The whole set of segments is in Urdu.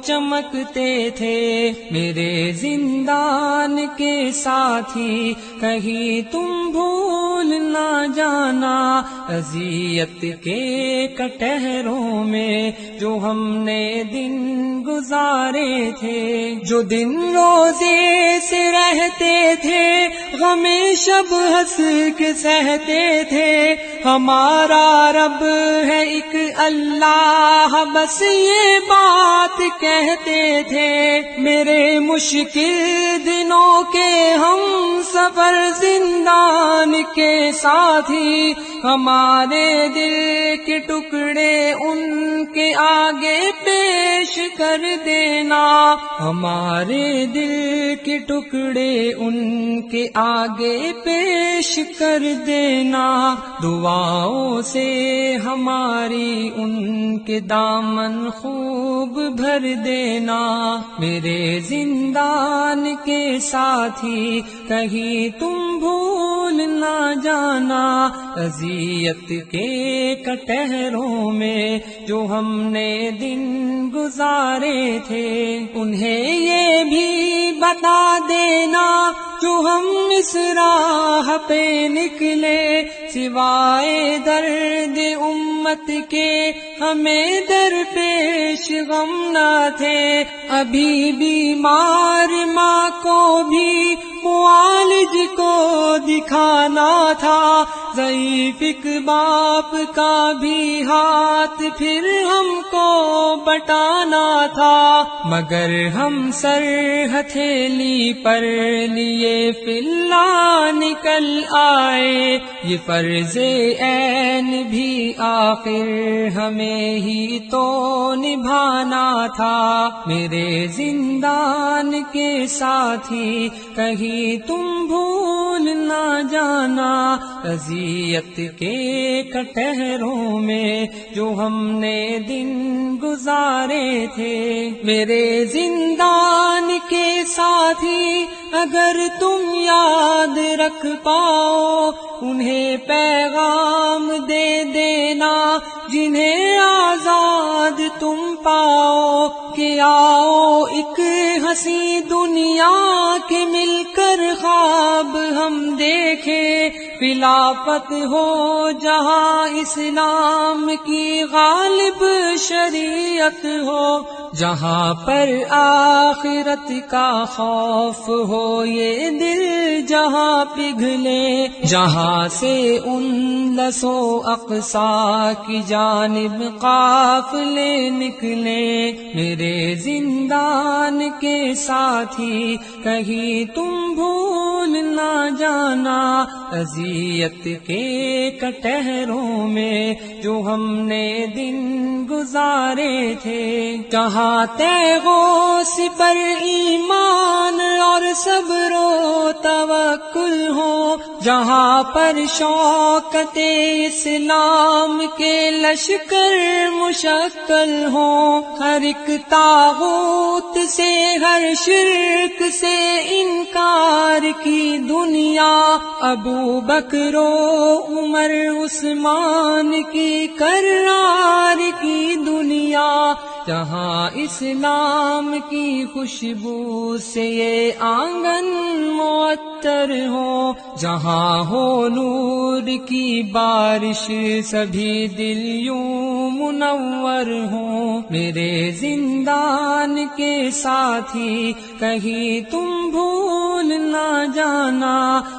چمکتے تھے میرے زندان کے ساتھی، کہیں تم بھول نہ جانا اذیت کے کٹہروں میں جو ہم نے دن گزارے تھے، جو دن روزے سے رہتے تھے غم شب ہنس کے سہتے تھے، ہمارا رب ہے ایک اللہ بس یہ بات کہتے تھے، میرے مشکل دنوں کے ہم سفر زندان کے ساتھی، ہمارے دل کے ٹکڑے ان کے آگے پیش کر دینا، ہمارے دل کے ٹکڑے ان کے آگے پیش کر دینا، دعاؤں سے ہماری ان کے دامن خوب بھر دینا، میرے زندان کے ساتھی کہیں تم بھول نہ جانا اذیت کے کٹہروں میں جو ہم نے دن گزارے تھے، انہیں یہ بھی بتا دینا جو ہم اس راہ پہ نکلے سوائے درد امت کے ہمیں درپیش غم نہ تھے، ابھی بیمار ماں کو بھی معالج کو دکھانا تھا، ضعیف ایک باپ کا بھی ہاتھ پھر ہم کو بٹانا تھا، مگر ہم سر ہتھیلی پر لیے فی اللہ نکل آئے، یہ فرض عین بھی آخر ہمیں ہی تو نبھانا تھا، میرے زندان کے ساتھی کہیں تم بھول نہ جانا اذیت کے کٹہروں میں جو ہم نے دن گزارے تھے، میرے زندان کے ساتھی اگر تم یاد رکھ پاؤ انہیں پیغام دے دینا جنہیں آزاد تم پاؤ، کہ آؤ ایک ہنسی دنیا کے مل کر خواب ہم دیکھیں، خلافت ہو جہاں اسلام کی غالب شریعت ہو، جہاں پر آخرت کا خوف ہو یہ دل جہاں پگھلے، جہاں سے ان لسو اقصا کی جانب قافلے نکلے، میرے زندان کے ساتھی کہیں تم بھول نہ جانا اذیت کے کٹہروں میں جو ہم نے دن گزارے تھے، جہاں تیغوث پر ایمان اور صبر و توکل ہو، جہاں پر شوکت اسلام کے لشکر مشکل ہوں، ہر ایک طاغوت سے ہر شرک سے انکار کی دنیا، ابو بکر و عمر عثمان کی کرار کی دنیا، جہاں اسلام کی خوشبو سے یہ آنگن معطر ہو، جہاں ہو نور کی بارش سبھی دل یوں منور ہوں، میرے زندان کے ساتھی کہیں تم بھول نہ جانا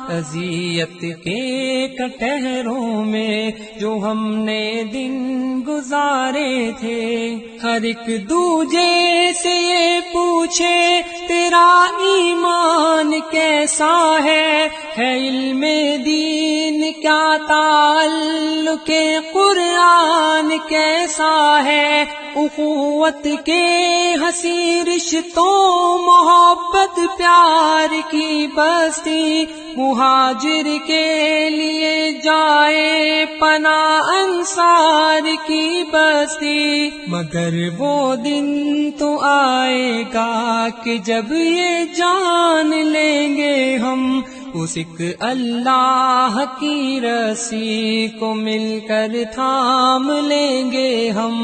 اذیت کے کٹہروں میں جو ہم نے دن گزارے تھے، ہر ایک دوجے سے یہ پوچھے تیرا ایمان کیسا ہے علم دین کیا تعلق قرآن کیسا ہے، اخوت کے حسین رشتوں محبت پیار کی بستی، مہاجر کے لیے جائے پناہ انصار کی بستی، مگر وہ دن تو آئے گا کہ جب یہ جان لیں گے ہم اس ایک اللہ کی رسی کو مل کر تھام لیں گے ہم،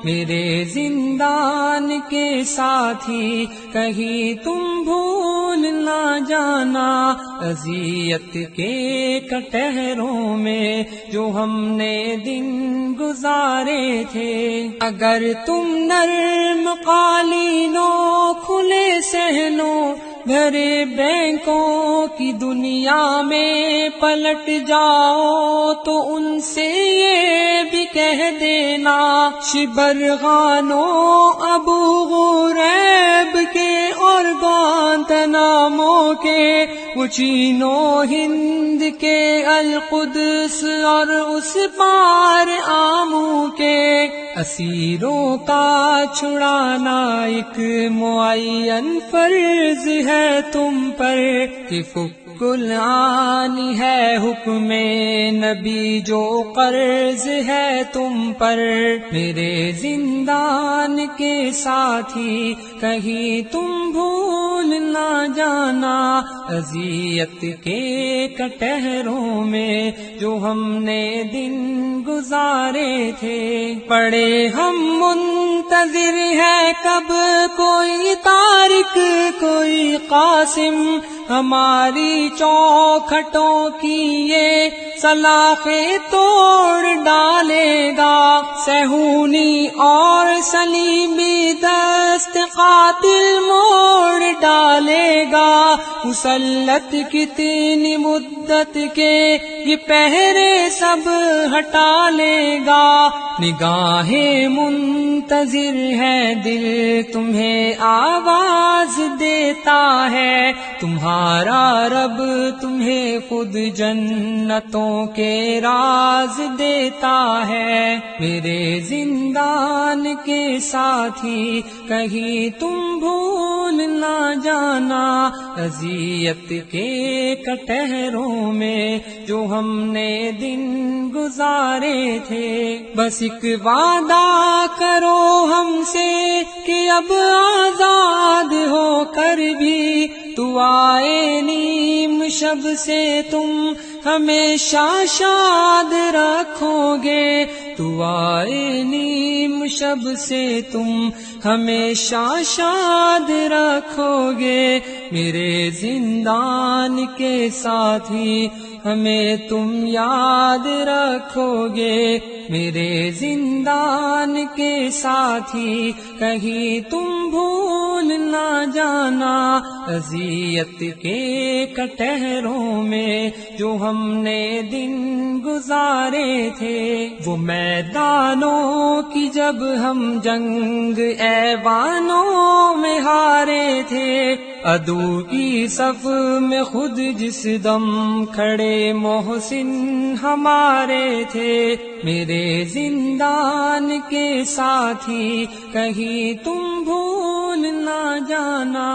میرے زندان کے ساتھی کہیں تم بھول نہ جانا، اذیت کے کٹہروں میں جو ہم نے دن گزارے تھے۔ اگر تم نرم قالینوں کھلے صحنوں بھرے بینکوں کی دنیا میں پلٹ جاؤ تو ان سے یہ بھی کہہ دینا، شبرغانوں ابو غریب کے اور گوانتنامو کے، وہ چینو ہند کے القدس اور اس پار آمو کے، اسیروں کا چھڑانا ایک معین فرض ہے تم پر، کہ فک العانی ہے حکم نبی جو قرض ہے تم پر، میرے زندان کے ساتھی کہیں تم بھول نہ جانا، اذیت کے کٹہروں میں جو ہم نے دن گزارے تھے۔ پڑے ہم منتظر ہے کب کوئی طارق کوئی قاسم ہماری چوکھٹوں کی یہ سلاخیں توڑ ڈالے گا، صہیونی اور صلیبی دست قاتل موڑ ڈالے گا، مسلط کتنی مدت کے یہ پہرے سب ہٹا لے گا، نگاہیں منتظر ہے دل تمہیں آواز دیتا ہے، تمہارا رب تمہیں خود جنتوں کے راز دیتا ہے، میرے زندان کے ساتھی کہیں تم بھول نہ جانا، اذیت کے کٹہروں میں جو ہم نے دن گزارے تھے۔ بس ایک وعدہ کرو ہم سے کہ اب آزاد ہو کر بھی تو آئے نیم شب سے تم ہمیشہ شاد رکھو گے، تو آئے نیم شب سے تم ہمیشہ شاد رکھو گے، میرے زندان کے ساتھی ہمیں تم یاد رکھو گے، میرے زندان کے ساتھی کہیں تم بھول نہ جانا، اذیت کے کٹہروں میں جو ہم نے دن گزارے تھے۔ وہ میدانوں کی جب ہم جنگ ایوانوں میں ہارے تھے، عدو کی صف میں خود جس دم کھڑے محسن ہمارے تھے، میرے زندان کے ساتھی کہیں تم بھول نہ جانا۔